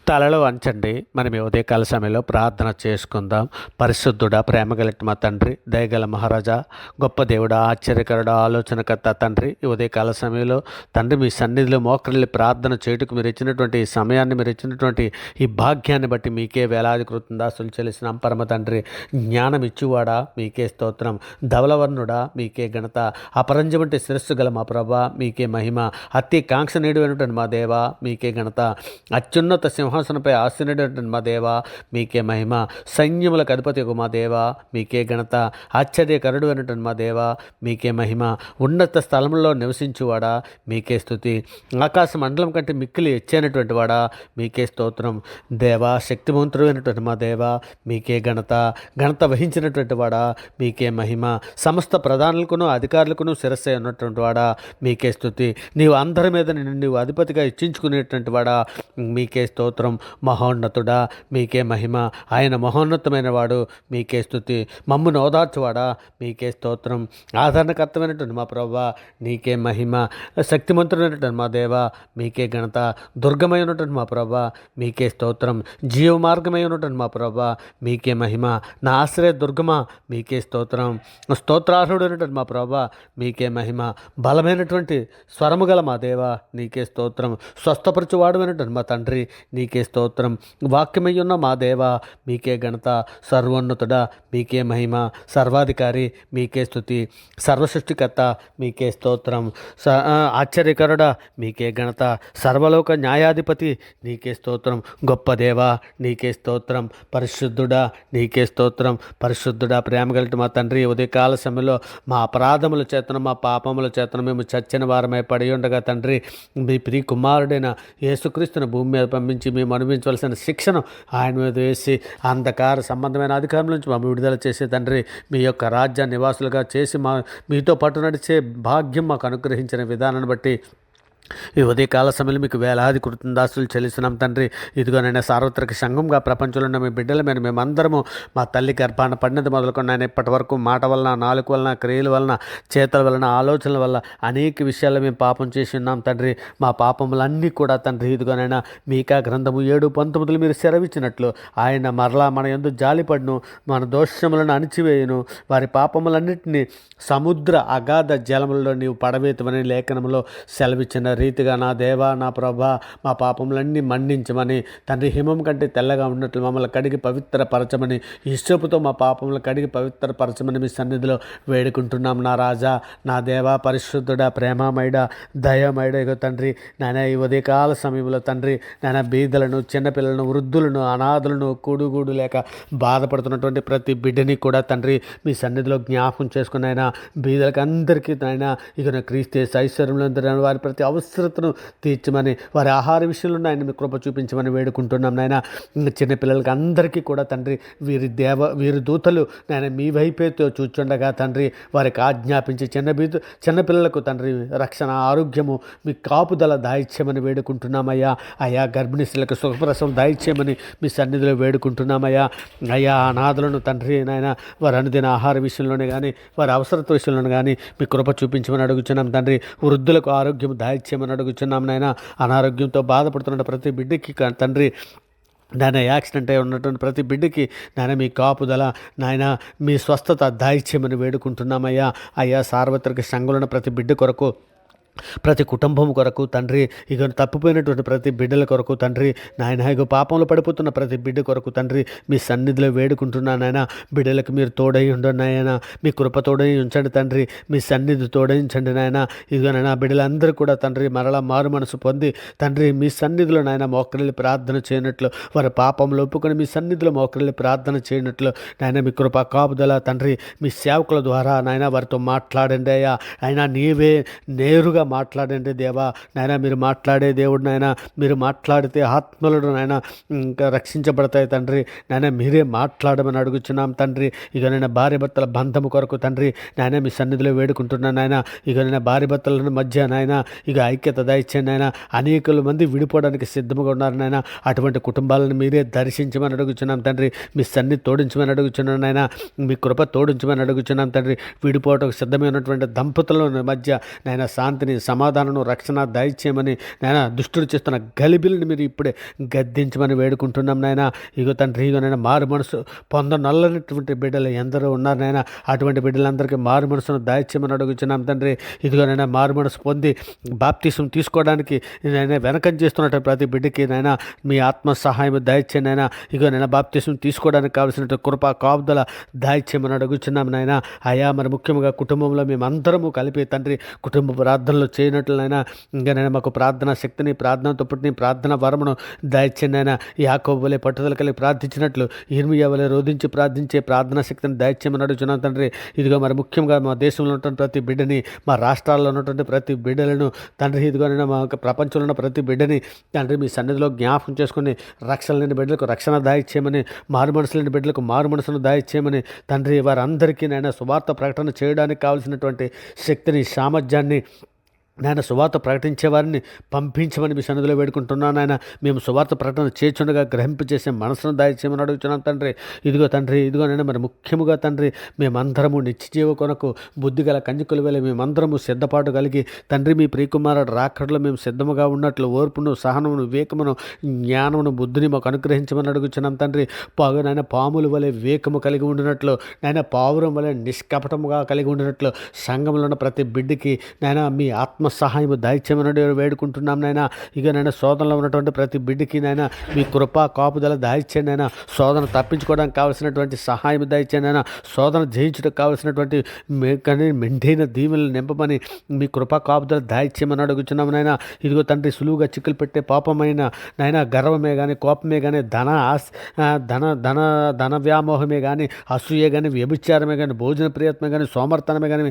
తలలో వంచండి. మనం ఈ ఉదయకాల సమయంలో ప్రార్థన చేసుకుందాం. పరిశుద్ధుడా, ప్రేమ కలిగిన మా తండ్రి, దయగల మహారాజా, గొప్ప దేవుడా, ఆశ్చర్యకరుడా, ఆలోచనకర్త తండ్రి, ఈ ఉదయకాల సమయంలో తండ్రి మీ సన్నిధిలో మోకరిల్లి ప్రార్థన చేయుటకు మీరు ఇచ్చినటువంటి ఈ సమయాన్ని, మీరు ఇచ్చినటువంటి ఈ భాగ్యాన్ని బట్టి మీకే వేలాది కృతజ్ఞతాస్తులు చెల్లిస్తున్నాం. పరమ తండ్రి, జ్ఞానం ఇచ్చువాడా మీకే స్తోత్రం. ధవలవర్ణుడా మీకే ఘనత. అపరంజమంటే శిరస్సు గల మా ప్రభా మీకే మహిమ. అతి కాంక్ష నేడువైనటువంటి మా దేవా మీకే ఘనత. అత్యున్నత సింహాసనంపై ఆసీనుడైనటువంటి మా దేవా మీకే మహిమ. సైన్యములకు అధిపతి మా దేవా మీకే ఘనత. ఆశ్చర్యకరుడు అయినటువంటి మా దేవా మీకే మహిమ. ఉన్నత స్థలంలో నివసించువాడా మీకే స్తుతి. ఆకాశ మండలం కంటే మిక్కిలి ఎచ్చైనటువంటి వాడా మీకే స్తోత్రం. దేవా, శక్తివంతుడు అయినటువంటి మా దేవా మీకే ఘనత. ఘనత వహించినటువంటి వాడా మీకే మహిమ. సమస్త ప్రధానులకును అధికారులకును శిరస్సు ఉన్నటువంటి వాడా మీకే స్తుతి. నీవు అందరి మీద నీవు అధిపతిగా ఇచ్చించుకునేటువంటి వాడా మీకే స్తోత్రం. మహోన్నతుడా మీకే మహిమ. ఆయన మహోన్నతమైన వాడు మీకే స్తుతి. మమ్మును ఓదార్చువాడా మీకే స్తోత్రం. ఆదరణకర్తమైనటువంటి మా ప్రభా నీకే మహిమ. శక్తిమంతుడైనటువంటి మా దేవా మీకే ఘనత. దుర్గమై ఉన్నటువంటి మా ప్రభా మీకే స్తోత్రం. జీవ మార్గమై ఉన్నటువంటి మా ప్రభా మీకే మహిమ. నా ఆశ్రయ దుర్గమా మీకే స్తోత్రం. స్తోత్రార్హుడైనటువంటి మా ప్రభా మీకే మహిమ. బలమైనటువంటి స్వరము గల మా దేవా నీకే స్తోత్రం. స్వస్థపరచువాడమైనటువంటి మా తండ్రి నీకే స్తోత్రం. వాక్యమై ఉన్న మా దేవా మీకే ఘనత. సర్వోన్నతుడా మీకే మహిమ. సర్వాధికారి మీకే స్తుతి. సర్వసృష్టికర్త మీకే స్తోత్రం. ఆశ్చర్యకరుడా మీకే ఘనత. సర్వలోక న్యాయాధిపతి నీకే స్తోత్రం. గొప్ప దేవా నీకే స్తోత్రం. పరిశుద్ధుడా నీకే స్తోత్రం. పరిశుద్ధుడా, ప్రేమ కలిగిన మా తండ్రి, ఉదయకాల సమయంలో మా అపరాధముల చేతను మా పాపముల చేతను మేము చచ్చిన వారమై పడి ఉండగా తండ్రి, మీ ప్రియ కుమారుడైన యేసుక్రీస్తును భూమి మీద పంపించి మేము అనుభవించవలసిన శిక్షను ఆయన మీద వేసి అంధకార సంబంధమైన అధికారం నుంచి మా విడుదల చేసే తండ్రి, మీ యొక్క రాజ్య నివాసులుగా చేసి మీతో పాటు నడిచే భాగ్యం మాకు అనుగ్రహించిన విధానాన్ని బట్టి ఈ ఉదయకాల సమయంలో మీకు వేలాది కృతజ్ఞతాస్తులు చెల్లిస్తున్నాం తండ్రి. ఇదిగోనైనా సార్వత్రిక సంఘంగా ప్రపంచంలో ఉన్న మీ బిడ్డల మీద మేమందరము మా తల్లి గర్భాన పడినది మొదలుకొని ఆయన ఇప్పటి వరకు మాట వలన, నాలుక వలన, క్రియల వలన, చేతల వలన, ఆలోచనల వల్ల అనేక విషయాల్లో మేము పాపం చేసి ఉన్నాం తండ్రి. మా పాపములన్నీ కూడా తండ్రి ఇదిగోనైనా మీకా గ్రంథము 7:19 మీరు సెలవిచ్చినట్లు ఆయన మరలా మన యందు జాలిపడును, మన దోషములను అణిచివేయును, వారి పాపములన్నింటినీ సముద్ర అగాధ జలములలో నీవు పడవేతుమని లేఖనంలో సెలవిచ్చిన రీతిగా నా దేవా, నా ప్రభా, మా పాపములన్నీ మన్నించమని తండ్రి, హిమం కంటే తెల్లగా ఉన్నట్లు మమ్మల్ని కడిగి పవిత్రపరచమని, ఇష్టపుతో మా పాపములు కడిగి పవిత్రపరచమని మీ సన్నిధిలో వేడుకుంటున్నాం. నా రాజా, నా దేవా, పరిశుద్ధుడా, ప్రేమమయుడా, దయమయుడా, ఇగో తండ్రి నాయన ఈ ఉదయకాల సమయంలో తండ్రి నాయన బీదలను, చిన్నపిల్లలను, వృద్ధులను, అనాథులను, కూడుగూడు లేక బాధపడుతున్నటువంటి ప్రతి బిడ్డని కూడా తండ్రి మీ సన్నిధిలో జ్ఞాపకం చేసుకుని ఆయన బీదలకు అందరికీ ఆయన ఇక క్రీస్తే ఐశ్వర్యంలో వారి ప్రతి అవసరతను తీర్చమని, వారి ఆహార విషయంలో ఆయన మీ కృప చూపించమని వేడుకుంటున్నాం. నాయన చిన్నపిల్లలకి అందరికీ కూడా తండ్రి వీరి దూతలు నాయన మీ వైపేతో చూచుండగా తండ్రి వారికి ఆజ్ఞాపించి చిన్నపిల్లలకు తండ్రి రక్షణ, ఆరోగ్యము మీ కాపుదల దాయిచ్యమని వేడుకుంటున్నామయ్యా. అయ్యా, గర్భిణీస్తులకు సుఖప్రసవం దాయిచ్యమని మీ సన్నిధిలో వేడుకుంటున్నామయ్యా. అయ్యా, అనాథులను తండ్రి నాయన వారి అనుదిన ఆహార విషయంలోనే కానీ, వారి అవసరత విషయంలోనే కానీ మీ కృప చూపించమని అడుగుతున్నాం తండ్రి. వృద్ధులకు ఆరోగ్యం దాయిచ్యమని అడుగుతున్నాం నాయన. అనారోగ్యంతో బాధపడుతున్న ప్రతి బిడ్డకి తండ్రి నాయన, యాక్సిడెంట్ అయి ఉన్నటువంటి ప్రతి బిడ్డకి నాయన మీ కాపుదల, నాయన మీ స్వస్థత దాయిచ్యమని వేడుకుంటున్నామయ్యా. అయ్యా, సార్వత్రిక సంఘంలో ప్రతి బిడ్డ కొరకు, ప్రతి కుటుంబం కొరకు తండ్రి, ఇక తప్పిపోయినటువంటి ప్రతి బిడ్డల కొరకు తండ్రి నాయన, ఇక పాపంలో పడిపోతున్న ప్రతి బిడ్డ కొరకు తండ్రి మీ సన్నిధిలో వేడుకుంటున్నాను నాయన. బిడ్డలకు మీరు తోడై ఉండండి నాయన, మీ కృప తోడై ఉంచండి తండ్రి, మీ సన్నిధి తోడయించండి నాయన. ఇదిగోనైనా బిడ్డలందరూ కూడా తండ్రి మరలా మారు మనసు పొంది తండ్రి మీ సన్నిధిలో నాయన మోకరిల్లి ప్రార్థన చేయనట్లు, వారి పాపంలో ఒప్పుకొని మీ సన్నిధిలో మోకరిల్లి ప్రార్థన చేయనట్లు నాయన మీ కృప కాపుదల తండ్రి మీ సేవకుల ద్వారా నాయన వారితో మాట్లాడండి అయ్యా. అయినా నీవే నేరుగా మాట్లాడండి దేవా. నాయన మీరు మాట్లాడే దేవుడు నాయన, మీరు మాట్లాడితే ఆత్మలను నాయన ఇంకా రక్షించబడతాయి తండ్రి. నాయన మీరే మాట్లాడమని అడుగుచున్నాం తండ్రి. ఇక నేను భార్య భర్తల బంధము కొరకు తండ్రి నాయన మీ సన్నిధిలో వేడుకుంటున్నాను నాయన. ఇక నేను భార్య భర్తల మధ్య నాయన ఇక ఐక్యత దయచేయండి నాయన. అనేకుల మంది విడిపోవడానికి సిద్ధంగా ఉన్నారు నాయన. అటువంటి కుటుంబాలను మీరే దర్శించమని అడుగుచున్నాం తండ్రి. మీ సన్నిధి తోడించమని అడుగుచున్నాను నాయన. మీ కృప తోడించమని అడుగుచున్నాం తండ్రి. విడిపోవటకు సిద్ధమైనటువంటి దంపతుల మధ్య నాయన శాంతిని సమాధానం రక్షణ దయచేయమని నాయన దుష్టుడు చేస్తున్న గలిబిలిని మీరు ఇప్పుడే గద్దించమని వేడుకుంటున్నాం నాయన. ఇగో తండ్రి ఇగో నాయన మారు మనసు పొందనొల్లనటువంటి బిడ్డలు ఎందరో ఉన్నారు నాయన. అటువంటి బిడ్డలందరికీ మారు మనసును దయచేయమని అడుగుచున్నాం తండ్రి. ఇదిగో నాయన మారు మనసు పొంది బాప్తిసం తీసుకోవడానికి నాయన వెనకం చేస్తున్నట్టు ప్రతి బిడ్డకి నాయన మీ ఆత్మ సహాయం దయచేయండి నాయన. ఇగో నాయన బాప్తిసం తీసుకోవడానికి కావాల్సినట్టు కృపా కాపుదల దయచేయమని అడుగుచున్నాం నాయన. అయా మరి ముఖ్యంగా కుటుంబంలో మేమందరము కలిపి తండ్రి కుటుంబ ప్రార్థనలు చేయనట్లయినా ఇంకా నేను మాకు ప్రార్థనా శక్తిని ప్రార్థనతో పుట్టిన ప్రార్థన వరమును దయచేయండి నాయన. యాకోబు వలె పట్టుదల కలిగి ప్రార్థించినట్లు ఇర్మియా వలె రోధించి ప్రార్థించే ప్రార్థనా శక్తిని దయచేయమని అడుగుచున్నాం తండ్రి. ఇదిగో మరి ముఖ్యంగా మా దేశంలో ఉన్నటువంటి ప్రతి బిడ్డని, మా రాష్ట్రాల్లో ఉన్నటువంటి ప్రతి బిడ్డలను తండ్రి ఇదిగోనైనా మా ప్రపంచంలో ఉన్న ప్రతి బిడ్డని తండ్రి మీ సన్నిధిలో జ్ఞాపకం చేసుకుని రక్షణ లేని బిడ్డలకు రక్షణ దయచేయమని, మారు మనసు లేని బిడ్డలకు మారు మనసును దయచేయమని తండ్రి వారందరికీ నాయన సువార్త ప్రకటన చేయడానికి కావాల్సినటువంటి శక్తిని సామర్థ్యాన్ని నాయన సువార్త ప్రకటించే వారిని పంపించమని మీ సన్నిధిలో వేడుకుంటున్నాను నాయన. మేము సువార్త ప్రకటన చేర్చుండగా గ్రహింపు చేసే మనసును దయచేయమని అడుగుతున్నాం తండ్రి. తండ్రి ఇదిగో నాయన మరి ముఖ్యముగా తండ్రి మేమందరము నిత్యజీవ కొరకు బుద్ధిగల కంజకుల వేళ మేమందరము సిద్ధపాటు కలిగి తండ్రి మీ ప్రియకుమారుడు రాకడలో మేము సిద్ధముగా ఉన్నట్లు ఓర్పును సహనమును వివేకమును జ్ఞానమును బుద్ధిని మాకు అనుగ్రహించమని అడుగుతున్నాం తండ్రి. నాయన పాముల వలె వివేకము కలిగి ఉండినట్లు నాయన పావురం వలె నిష్కపటముగా కలిగి ఉండినట్లు సంఘంలో ఉన్న ప్రతి బిడ్డకి నాయన మీ ఆత్మ సహాయం దయచేయమని వేడుకుంటున్నాం నాయన. ఇక నాయన శోధనలో ఉన్నటువంటి ప్రతి బిడ్డకి నాయన మీ కృపా కాపుదల దయచేయండి నాయన. శోధన తప్పించుకోవడానికి కావాల్సినటువంటి సహాయం దయచేయండి నాయన. శోధన జయించడానికి కావాల్సినటువంటి మెండైన దీవెనలు నింపమని మీ కృపా కాపుదల దయచేయమని అడుగుతున్నాం నాయన. ఇదిగో తండ్రి సులువుగా చిక్కులు పెట్టే పాపమైన నాయన గర్వమే కానీ కోపమే కానీ ధన వ్యామోహమే కానీ అసూయే కానీ వ్యభిచారమే కానీ భోజన ప్రియత్మే కానీ సోమర్థనమే కానీ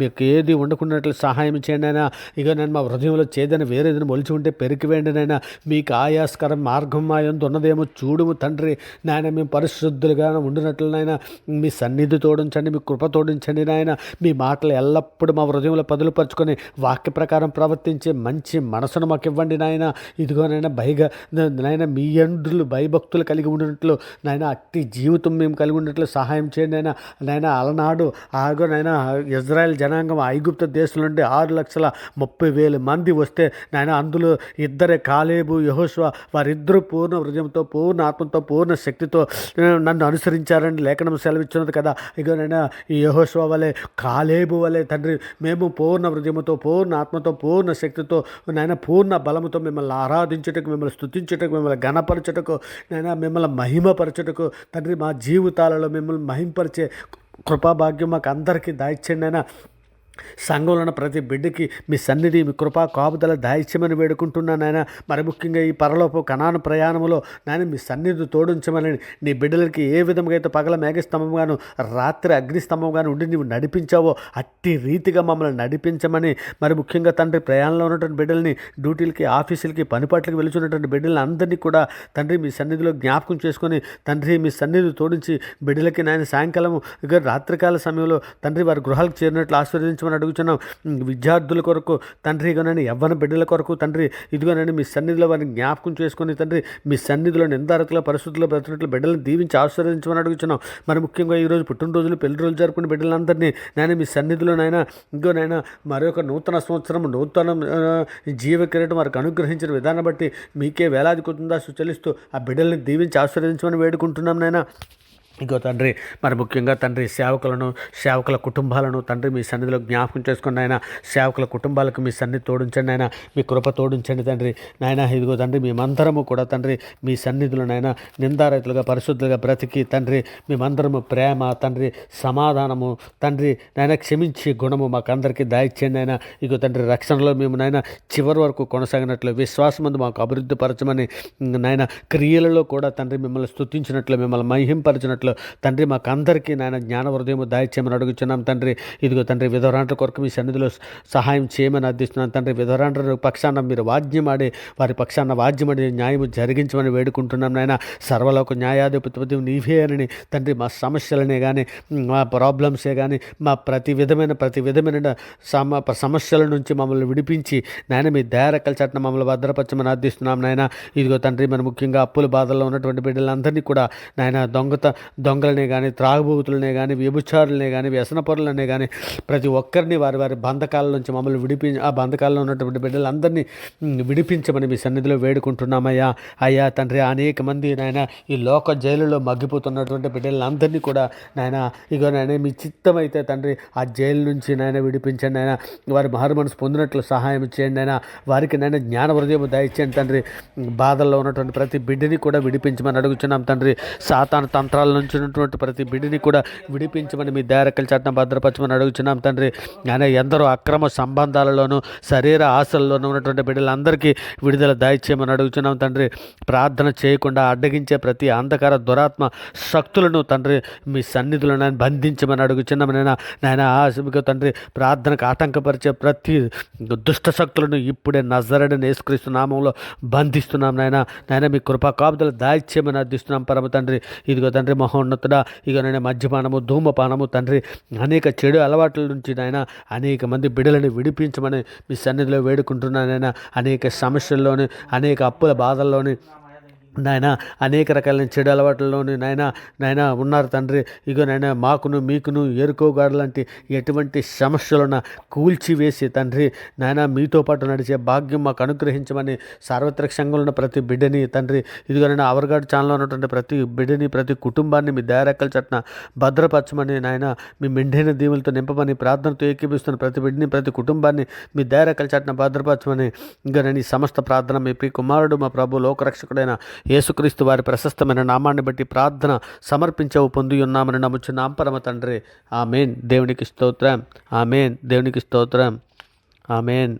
మీకు ఏది ఉండకున్నట్లు సహాయం చేయండి అయినా. ఇక నేను మా హృదయంలో చేదని వేరేదని మొలిచి ఉంటే పెరికివేయండి నాయన. మీకు ఆయాస్కరం మార్గం మా యందు ఉన్నదేమో చూడుము తండ్రి నాయన. మేము పరిశుద్ధులుగా ఉండినట్లు నాయన మీ సన్నిధి తోడించండి, మీ కృప తోడించండి నాయన. మీ మాటలు ఎల్లప్పుడూ మా హృదయంలో పదులుపరుచుకొని వాక్య ప్రకారం ప్రవర్తించే మంచి మనసును మాకు ఇవ్వండి నాయన. ఇదిగోనైనా నాయన మీ యండ్రులు భయభక్తులు కలిగి ఉండినట్లు నాయన అట్టి జీవితం మేము కలిగి ఉన్నట్లు సహాయం చేయండి నాయన. నాయన అలనాడు నాయన ఇజ్రాయెల్ జనాంగం ఐగుప్తు దేశం నుండి 6,30,000 మంది వస్తే నాయన అందులో ఇద్దరే కాలేబు యెహోషువ వారిద్దరూ పూర్ణ హృదయంతో పూర్ణ ఆత్మతో పూర్ణ శక్తితో నన్ను అనుసరించారని లేఖనం సెలవిచ్చినది కదా. ఇక నైనా ఈ యెహోషువ వలె కాలేబు వలె తండ్రి మేము పూర్ణ హృదయంతో పూర్ణ ఆత్మతో పూర్ణ శక్తితో నాయన పూర్ణ బలముతో మిమ్మల్ని ఆరాధించుటకు, మిమ్మల్ని స్తుతించుటకు, మిమ్మల్ని ఘనపరచుటకు నాయన మిమ్మల్ని మహిమపరచుటకు తండ్రి మా జీవితాలలో మిమ్మల్ని మహింపరిచే కృపాభాగ్యం మాకు అందరికీ దయచేయండి అయినా. సంఘంలో ఉన్న ప్రతి బిడ్డకి మీ సన్నిధి మీ కృపా కాపుదల దాయిత్యమని వేడుకుంటున్నాను నాయన. మరి ముఖ్యంగా ఈ పరలోపు కనాను ప్రయాణంలో నాయన మీ సన్నిధి తోడించమని నీ బిడ్డలకి ఏ విధంగా అయితే పగల మేఘస్తంభంగాను రాత్రి అగ్నిస్తంభంగాను ఉండి నీవు నడిపించావో అట్టి రీతిగా మమ్మల్ని నడిపించమని మరి ముఖ్యంగా తండ్రి ప్రయాణంలో ఉన్నటువంటి బిడ్డల్ని డ్యూటీలకి ఆఫీసులకి పనిపాట్లకి వెళుచున్నటువంటి బిడ్డలని అందరినీ కూడా తండ్రి మీ సన్నిధిలో జ్ఞాపకం చేసుకొని తండ్రి మీ సన్నిధి తోడించి బిడ్డలకి నాయన సాయంకాలం ఇక రాత్రికాల సమయంలో తండ్రి వారి గృహాలకు చేరినట్లు ఆశీర్వదించమని అడుగుతున్నాం. విద్యార్థుల కొరకు తండ్రి ఇగోనని యవ్వన బిడ్డల కొరకు తండ్రి ఇదిగోనని మీ సన్నిధిలో వారిని జ్ఞాపకం చేసుకొని తండ్రి మీ సన్నిధిలో నిందారకుల పరిస్థితుల్లో బ్రతినట్లు బిడ్డలను దీవించి ఆశీర్వదించమని అడుగుతున్నాం. మరి ముఖ్యంగా ఈరోజు పుట్టినరోజులు పెళ్లి రోజులు జరుపుకునే బిడ్డలందరినీ నాయన మీ సన్నిధిలో నాయన ఇంకోనైనా మరొక నూతన సంవత్సరం నూతన జీవ కిరీటం వారికి అనుగ్రహించిన విధానం బట్టి మీకే వేలాది కొద్దా సుచలిస్తూ ఆ బిడ్డల్ని దీవించి ఆశీర్వదించమని వేడుకుంటున్నాం నాయన. ఇగో తండ్రి మరి ముఖ్యంగా తండ్రి సేవకుల కుటుంబాలను తండ్రి మీ సన్నిధిలో జ్ఞాపకం చేసుకుని నాయన సేవకుల కుటుంబాలకు మీ సన్నిధి తోడించండి నాయన, మీ కృప తోడించండి తండ్రి నాయన. ఇదిగో తండ్రి మేమందరము కూడా తండ్రి మీ సన్నిధిలో నాయన నిందారైతులుగా పరిశుద్ధులుగా బ్రతికి తండ్రి మేమందరము ప్రేమ తండ్రి సమాధానము తండ్రి నాయన క్షమించే గుణము మాకందరికీ దయచేయండి నాయన. ఇగో తండ్రి రక్షణలో మేము నాయన చివరి వరకు కొనసాగినట్లు విశ్వాసమందు మాకు అభివృద్ధి పరచమని నాయన క్రియలలో కూడా తండ్రి మిమ్మల్ని స్తుతించినట్లు మిమ్మల్ని మహింపరిచినట్లు తండ్రి మాకు అందరికీ నాయన జ్ఞాన హృదయం దయచేయమని అడుగుతున్నాం తండ్రి. ఇదిగో తండ్రి విధవరాండ్ల కొరకు మీ సన్నిధిలో సహాయం చేయమని అర్థిస్తున్నాను తండ్రి. విధవరాండ్ల పక్షాన మీరు వాద్యమాడి వారి పక్షాన వాద్యమాడి న్యాయము జరిగించమని వేడుకుంటున్నాం నాయన. సర్వలోక న్యాయాధిపతి నీవే అని తండ్రి మా సమస్యలనే కానీ మా ప్రాబ్లమ్సే కానీ మా ప్రతి విధమైన సమస్యల నుంచి మమ్మల్ని విడిపించి నాయన మీ దయారెక్కల చట్టం మమ్మల్ని భద్రపరచమని అర్థిస్తున్నాం నాయన. ఇదిగో తండ్రి మన ముఖ్యంగా అప్పుల బాధల్లో ఉన్నటువంటి బిడ్డలందరినీ కూడా నాయన దొంగలనే కానీ, త్రాగుబోతులనే కానీ, వ్యభిచారులనే కానీ, వ్యసనపరులనే కానీ ప్రతి ఒక్కరిని వారి వారి బంధకాల నుంచి మమ్మల్ని ఆ బంధకాల్లో ఉన్నటువంటి బిడ్డలందరినీ విడిపించమని మీ సన్నిధిలో వేడుకుంటున్నామయ్యా. అయ్యా తండ్రి, అనేక మంది నాయన ఈ లోక జైలులో మగ్గిపోతున్నటువంటి బిడ్డలందరినీ కూడా నాయన ఇగో నాయన మీ చిత్తమైతే తండ్రి ఆ జైలు నుంచి నాయన విడిపించండి నాయన. వారి మారు మనసు పొందినట్లు సహాయం చేయండి నాయన. వారికి నాయన జ్ఞాన హృదయం దయచేయండి తండ్రి. బాధల్లో ఉన్నటువంటి ప్రతి బిడ్డని కూడా విడిపించమని అడుగుతున్నాం తండ్రి. సాతాను తంత్రాల నుంచి ఉన్నటువంటి ప్రతి బిడ్డని కూడా విడిపించమని మీ దయారెక్కల చాటున భద్రపరచమని అడుగుతున్నాం తండ్రి. ఆయన ఎందరో అక్రమ సంబంధాలలోనూ శరీర ఆశల్లోనూ ఉన్నటువంటి బిడ్డలందరికీ విడుదల దయచేయమని అడుగుతున్నాం తండ్రి. ప్రార్థన చేయకుండా అడ్డగించే ప్రతి అంధకార దురాత్మ శక్తులను తండ్రి మీ సన్నిధిలో నేను బంధించమని అడుగుచున్నాం నాయన. ఆశమిక తండ్రి, ప్రార్థనకు ఆటంకపరిచే ప్రతి దుష్ట శక్తులను ఇప్పుడే నజరేయుడైన యేసుక్రీస్తు నామంలో బంధిస్తున్నాం నాయన. మీ కృపా కాపుదలు దాయిచ్యమని అర్థిస్తున్నాం పరమ తండ్రి. ఇదిగో తండ్రి మహోన్నతుడా, ఇక నేను మద్యపానము, ధూమపానము తండ్రి అనేక చెడు అలవాట్ల నుంచి నాయన అనేక మంది బిడ్డలను విడిపించమని మీ సన్నిధిలో వేడుకుంటున్నానైనా. అనేక సమస్యల్లోని, అనేక అప్పుల బాధల్లోని నాయన, అనేక రకాలైన చెడు అలవాట్లలోని నాయన ఉన్నారు తండ్రి. ఇగో నాయన మాకును మీకును ఎరుకోగాడు లాంటి ఎటువంటి సమస్యలున్న కూల్చివేసి తండ్రి నాయన మీతో పాటు నడిచే భాగ్యం మాకు అనుగ్రహించమని సార్వత్రిక సంఘంలో ఉన్న ప్రతి బిడ్డని తండ్రి, ఇదిగో నేను అవర్గాడు ఛానల్లో ఉన్నటువంటి ప్రతి బిడ్డని, ప్రతి కుటుంబాన్ని మీ దయారెక్కల చట్న భద్రపరచమని నాయన. మీ మెండైన దీవులతో నింపమని ప్రార్థనతో ఏకీపిస్తున్న ప్రతి బిడ్డని, ప్రతి కుటుంబాన్ని మీ దయారెక్కల చట్న భద్రపరచమని. ఇంకా నేను ఈ సమస్త ప్రార్థన మీ ప్రియ కుమారుడు మా ప్రభు లోకరక్షకుడైన యేసుక్రీస్తు వారి ప్రశస్తమైన నామాన్ని బట్టి ప్రార్థన సమర్పించవు పొంది ఉన్నామని నమ్ముచున్నాం పరమ తండ్రి. ఆమేన్. దేవునికి స్తోత్రం. ఆమేన్. దేవునికి స్తోత్రం. ఆమేన్.